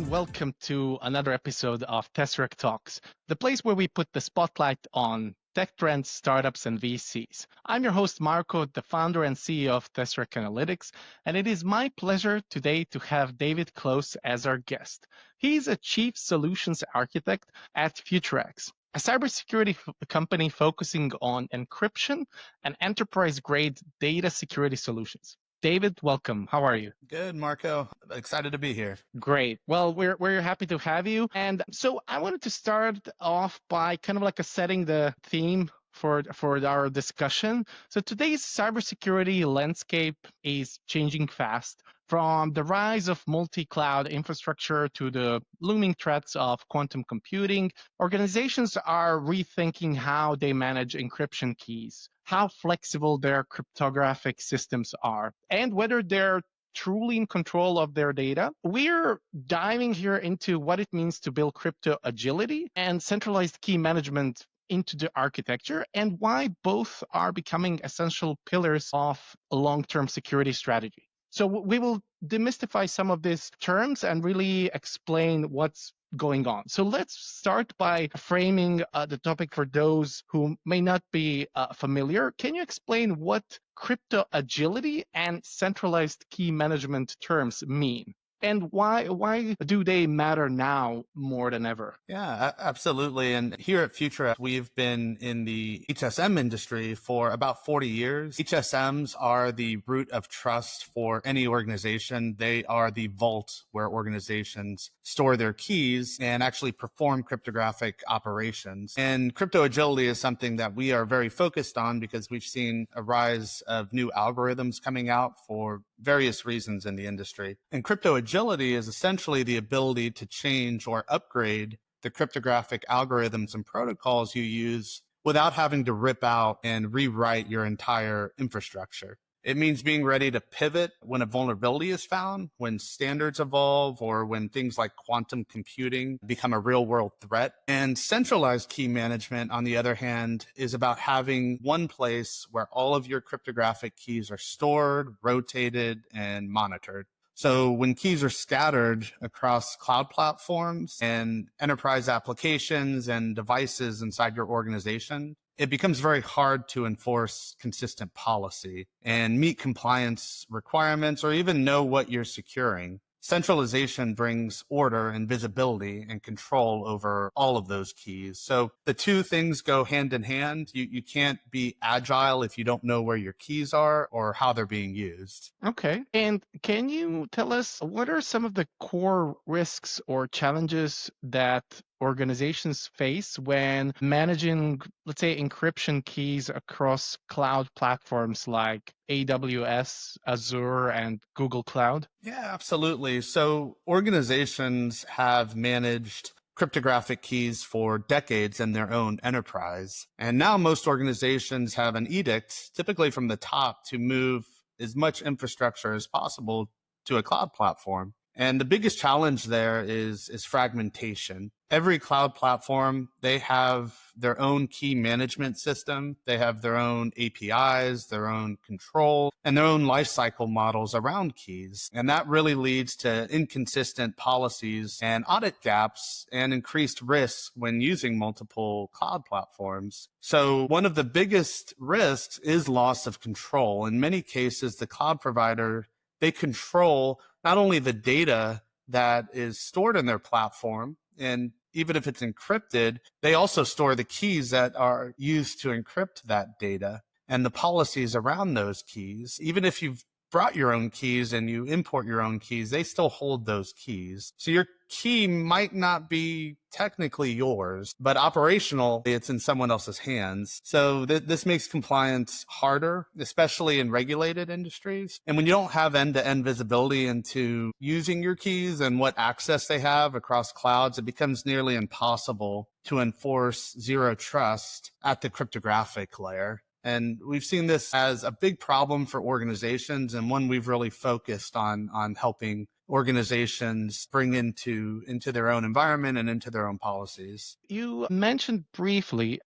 and welcome to another episode of Tesseract Talks, the place where we put the spotlight on tech trends, startups, and VCs. I'm your host, Marko, the founder and CEO of Tesseract Analytics, and it is my pleasure today to have David Close as our guest. He's a chief solutions architect at Futurex, a cybersecurity company focusing on encryption and enterprise-grade data security solutions. David, welcome. How are you? Good, Marco. Excited to be here. Great. Well, we're happy to have you. And so I wanted to start off by kind of like setting the theme for our discussion. So today's cybersecurity landscape is changing fast, from the rise of multi-cloud infrastructure to the looming threats of quantum computing. Organizations are rethinking how they manage encryption keys, how flexible their cryptographic systems are, and whether they're truly in control of their data. We're diving here into what it means to build crypto agility and centralized key management into the architecture, and why both are becoming essential pillars of a long-term security strategy. So we will demystify some of these terms and really explain what's going on. So let's start by framing the topic for those who may not be familiar. Can you explain what crypto agility and centralized key management terms mean? And why do they matter now more than ever? Yeah, absolutely. And here at Futurex, we've been in the HSM industry for about 40 years. HSMs are the root of trust for any organization. They are the vault where organizations store their keys and actually perform cryptographic operations. And crypto agility is something that we are very focused on because we've seen a rise of new algorithms coming out for various reasons in the industry. And crypto agility is essentially the ability to change or upgrade the cryptographic algorithms and protocols you use without having to rip out and rewrite your entire infrastructure. It means being ready to pivot when a vulnerability is found, when standards evolve, or when things like quantum computing become a real world threat. And centralized key management, on the other hand, is about having one place where all of your cryptographic keys are stored, rotated, and monitored. So when keys are scattered across cloud platforms and enterprise applications and devices inside your organization, it becomes very hard to enforce consistent policy and meet compliance requirements or even know what you're securing. Centralization brings order and visibility and control over all of those keys. So the two things go hand in hand. You can't be agile if you don't know where your keys are or how they're being used. Okay. And can you tell us what are some of the core risks or challenges that organizations face when managing, let's say, encryption keys across cloud platforms like AWS, Azure, and Google Cloud? Yeah, absolutely. So organizations have managed cryptographic keys for decades in their own enterprise. And now most organizations have an edict, typically from the top, to move as much infrastructure as possible to a cloud platform. And the biggest challenge there is fragmentation. Every cloud platform, they have their own key management system. They have their own APIs, their own control, and their own lifecycle models around keys. And that really leads to inconsistent policies and audit gaps and increased risks when using multiple cloud platforms. So one of the biggest risks is loss of control. In many cases, the cloud provider, they control not only the data that is stored in their platform, and even if it's encrypted, they also store the keys that are used to encrypt that data and the policies around those keys. Even if you've brought your own keys and you import your own keys, they still hold those keys. So your key might not be technically yours, but operational, it's in someone else's hands. So this makes compliance harder, especially in regulated industries. And when you don't have end-to-end visibility into using your keys and what access they have across clouds, it becomes nearly impossible to enforce zero trust at the cryptographic layer. And we've seen this as a big problem for organizations, and one we've really focused on helping organizations bring into their own environment and into their own policies. You mentioned briefly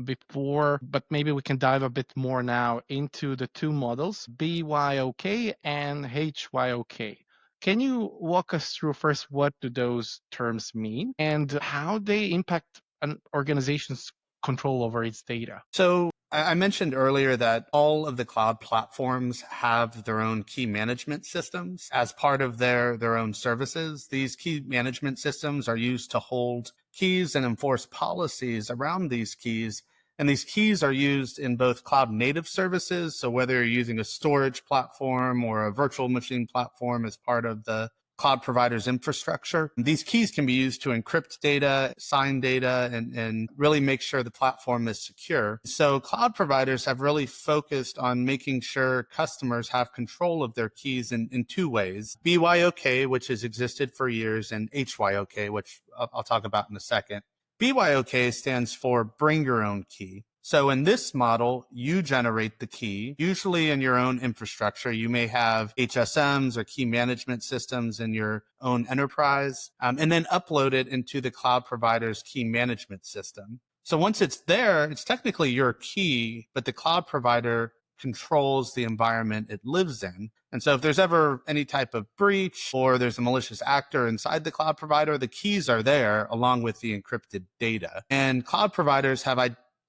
before, but maybe we can dive a bit more now into the two models, BYOK and HYOK. Can you walk us through first what do those terms mean and how they impact an organization's control over its data? So I mentioned earlier that all of the cloud platforms have their own key management systems as part of their own services. These key management systems are used to hold keys and enforce policies around these keys. And these keys are used in both cloud native services. So whether you're using a storage platform or a virtual machine platform as part of the cloud provider's infrastructure. These keys can be used to encrypt data, sign data, and really make sure the platform is secure. So cloud providers have really focused on making sure customers have control of their keys in two ways. BYOK, which has existed for years, and HYOK, which I'll talk about in a second. BYOK stands for bring your own key. So in this model, you generate the key, usually in your own infrastructure. You may have HSMs or key management systems in your own enterprise, and then upload it into the cloud provider's key management system. So once it's there, it's technically your key, but the cloud provider controls the environment it lives in. And so if there's ever any type of breach or there's a malicious actor inside the cloud provider, the keys are there along with the encrypted data. And cloud providers have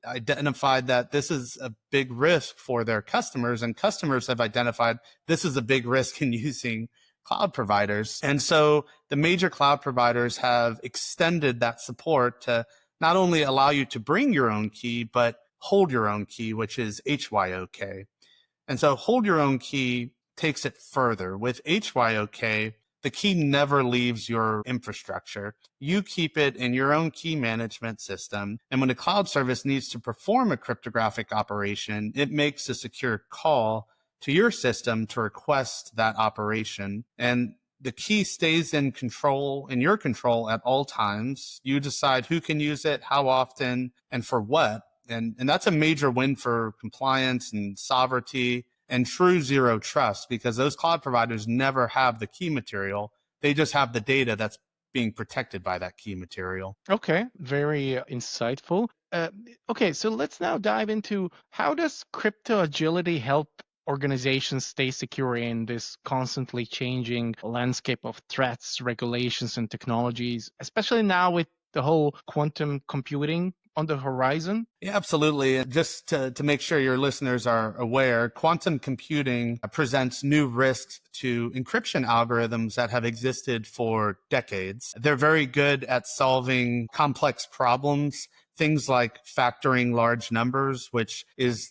identified that this is a big risk for their customers, and customers have identified this is a big risk in using cloud providers. And so the major cloud providers have extended that support to not only allow you to bring your own key, but hold your own key, which is HYOK. And so hold your own key takes it further. With HYOK, the key never leaves your infrastructure. You keep it in your own key management system. And when a cloud service needs to perform a cryptographic operation, it makes a secure call to your system to request that operation. And the key stays in your control at all times. You decide who can use it, how often, and for what. And that's a major win for compliance and sovereignty and true zero trust, because those cloud providers never have the key material. They just have the data that's being protected by that key material. Okay, very insightful. Okay, so let's now dive into how does crypto agility help organizations stay secure in this constantly changing landscape of threats, regulations, and technologies, especially now with the whole quantum computing on the horizon? Yeah, absolutely. And just to make sure your listeners are aware, quantum computing presents new risks to encryption algorithms that have existed for decades. They're very good at solving complex problems, things like factoring large numbers, which is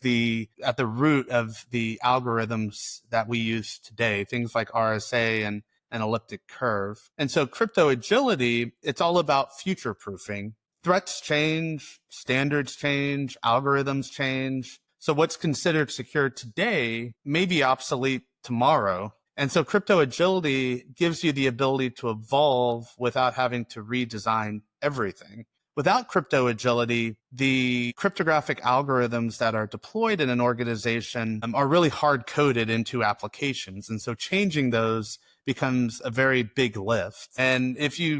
at the root of the algorithms that we use today, things like RSA and an elliptic curve. And so crypto agility, it's all about future proofing. Threats change, standards change, algorithms change. So what's considered secure today may be obsolete tomorrow. And so crypto agility gives you the ability to evolve without having to redesign everything. Without crypto agility, the cryptographic algorithms that are deployed in an organization are really hard coded into applications. And so changing those becomes a very big lift. And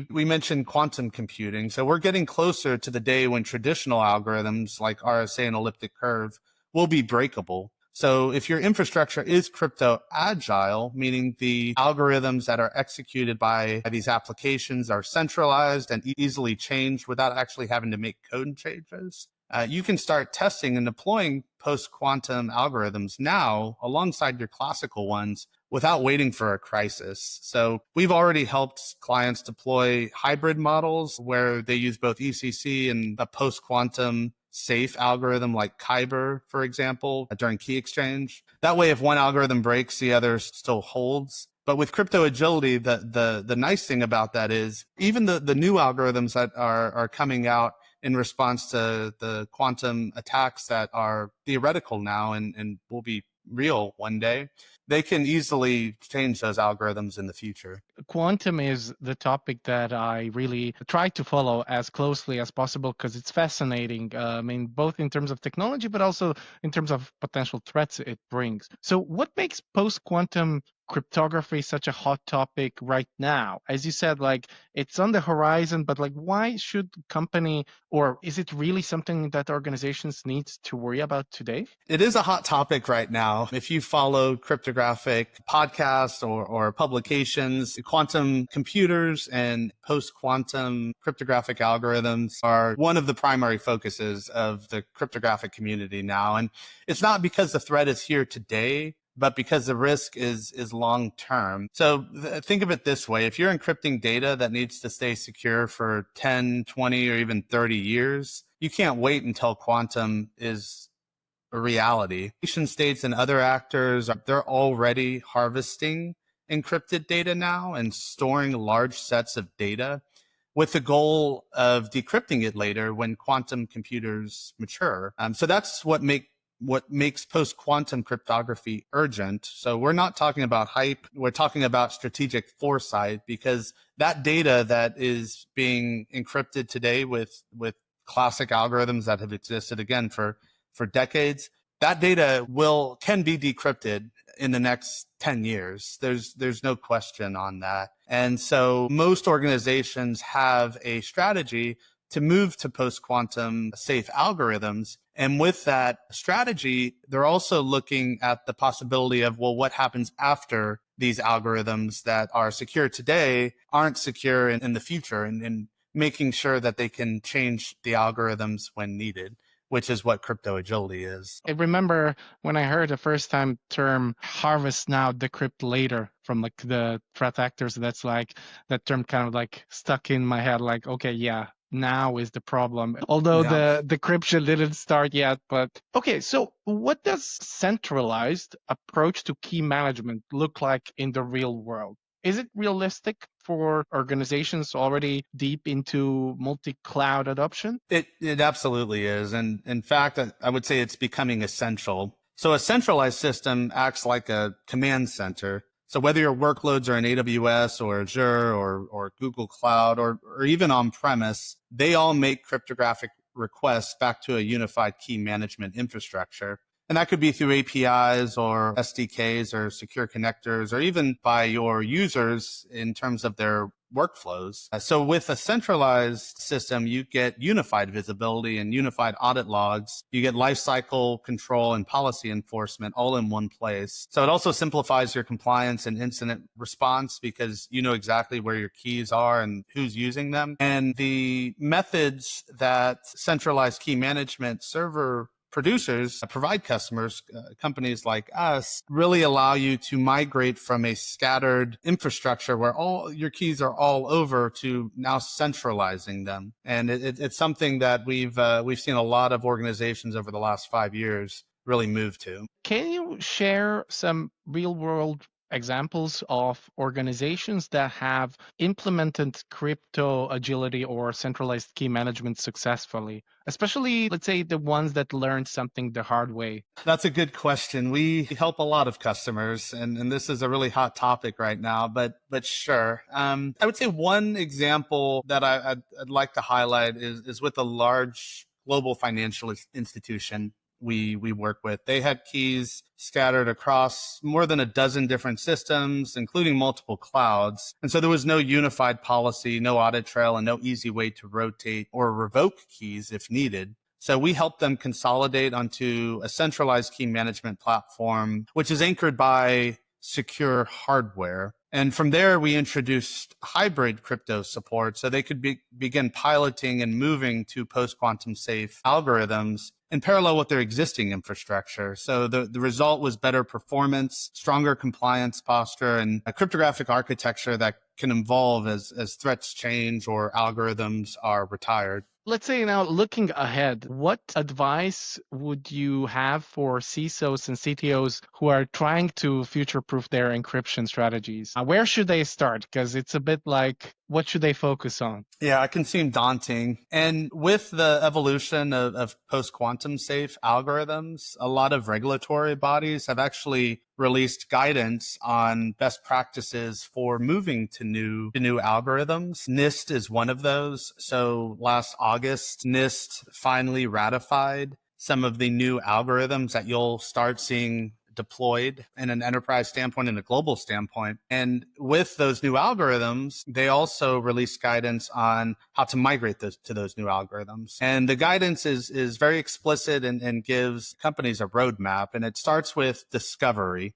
we mentioned quantum computing. So we're getting closer to the day when traditional algorithms like RSA and elliptic curve will be breakable. So if your infrastructure is crypto agile, meaning the algorithms that are executed by these applications are centralized and easily changed without actually having to make code changes, you can start testing and deploying post-quantum algorithms now alongside your classical ones without waiting for a crisis. So we've already helped clients deploy hybrid models where they use both ECC and a post-quantum safe algorithm like Kyber, for example, during key exchange. That way, if one algorithm breaks, the other still holds. But with crypto agility, the nice thing about that is even the new algorithms that are coming out in response to the quantum attacks that are theoretical now and will be real one day, they can easily change those algorithms in the future. quantum is the topic that I really try to follow as closely as possible because it's fascinating. I mean, both in terms of technology, but also in terms of potential threats it brings. So, what makes post quantum cryptography such a hot topic right now? As you said, like it's on the horizon, but like, why should company, or is it really something that organizations need to worry about today? It is a hot topic right now. If you follow cryptographic podcasts or publications, quantum computers and post-quantum cryptographic algorithms are one of the primary focuses of the cryptographic community now. And it's not because the threat is here today, but because the risk is long term. So think of it this way. If you're encrypting data that needs to stay secure for 10, 20, or even 30 years, you can't wait until quantum is a reality. Nation states and other actors, they're already harvesting encrypted data now and storing large sets of data with the goal of decrypting it later when quantum computers mature. So that's what makes post-quantum cryptography urgent. So we're not talking about hype. We're talking about strategic foresight, because that data that is being encrypted today with classic algorithms that have existed again for decades, that data can be decrypted in the next 10 years. There's no question on that. And so most organizations have a strategy to move to post-quantum safe algorithms. And with that strategy, they're also looking at the possibility of, well, what happens after these algorithms that are secure today aren't secure in the future, and making sure that they can change the algorithms when needed, which is what crypto agility is. I remember when I heard the first time term harvest now, decrypt later from like the threat actors, that's like that term kind of like stuck in my head, like, okay, yeah, now is the problem. Although the decryption didn't start yet, but okay, so what does centralized approach to key management look like in the real world? Is it realistic for organizations already deep into multi-cloud adoption? It absolutely is. And in fact, I would say it's becoming essential. So a centralized system acts like a command center. So whether your workloads are in AWS or Azure or Google Cloud or even on premise, they all make cryptographic requests back to a unified key management infrastructure. And that could be through APIs or SDKs or secure connectors, or even by your users in terms of their workflows. So with a centralized system, you get unified visibility and unified audit logs. You get lifecycle control and policy enforcement all in one place. So it also simplifies your compliance and incident response, because you know exactly where your keys are and who's using them. And the methods that centralized key management server producers provide customers, companies like us, really allow you to migrate from a scattered infrastructure where all your keys are all over to now centralizing them. And it's something that we've seen a lot of organizations over the last 5 years really move to. Can you share some real world examples of organizations that have implemented crypto agility or centralized key management successfully, especially, let's say, the ones that learned something the hard way? That's a good question. We help a lot of customers, and this is a really hot topic right now, but sure. I would say one example that I'd like to highlight is with a large global financial institution we work with. They had keys scattered across more than a dozen different systems, including multiple clouds. And so there was no unified policy, no audit trail, and no easy way to rotate or revoke keys if needed. So we help them consolidate onto a centralized key management platform, which is anchored by secure hardware. And from there, we introduced hybrid crypto support so they could begin piloting and moving to post-quantum safe algorithms in parallel with their existing infrastructure. So the result was better performance, stronger compliance posture, and a cryptographic architecture that can evolve as threats change or algorithms are retired. Let's say now, looking ahead, what advice would you have for CISOs and CTOs who are trying to future-proof their encryption strategies? Where should they start? Because it's a bit like what should they focus on? Yeah, it can seem daunting. And with the evolution of post-quantum safe algorithms, a lot of regulatory bodies have actually released guidance on best practices for moving to new algorithms. NIST is one of those. So last August, NIST finally ratified some of the new algorithms that you'll start seeing deployed in an enterprise standpoint and a global standpoint. And with those new algorithms, they also release guidance on how to migrate to those new algorithms. And the guidance is very explicit and gives companies a roadmap. And it starts with discovery.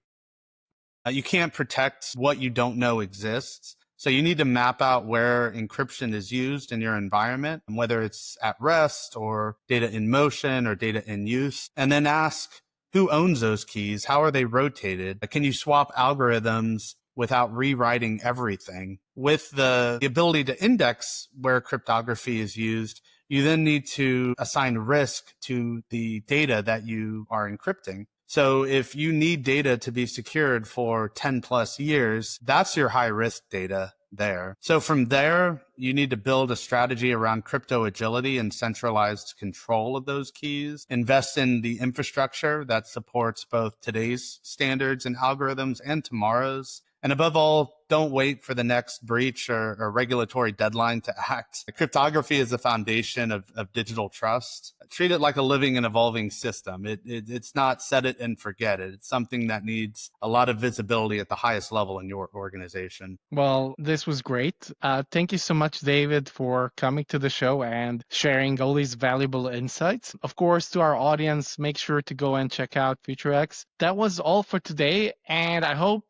You can't protect what you don't know exists. So you need to map out where encryption is used in your environment, whether it's at rest or data in motion or data in use, and then ask, who owns those keys? How are they rotated? Can you swap algorithms without rewriting everything? With the ability to index where cryptography is used, you then need to assign risk to the data that you are encrypting. So if you need data to be secured for 10 plus years, that's your high risk data there. So from there, you need to build a strategy around crypto agility and centralized control of those keys, invest in the infrastructure that supports both today's standards and algorithms and tomorrow's. And above all, don't wait for the next breach or regulatory deadline to act. Cryptography is the foundation of digital trust. Treat it like a living and evolving system. It's not set it and forget it. It's something that needs a lot of visibility at the highest level in your organization. Well, this was great. Thank you so much, David, for coming to the show and sharing all these valuable insights. Of course, to our audience, make sure to go and check out Futurex. That was all for today. And I hope,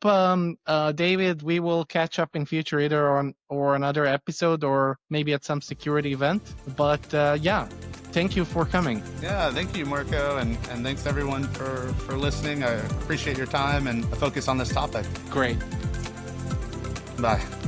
David, we will catch up in future either on or another episode or maybe at some security event. But yeah, thank you for coming. Yeah, thank you, Marko. And thanks everyone for listening. I appreciate your time and a focus on this topic. Great. Bye.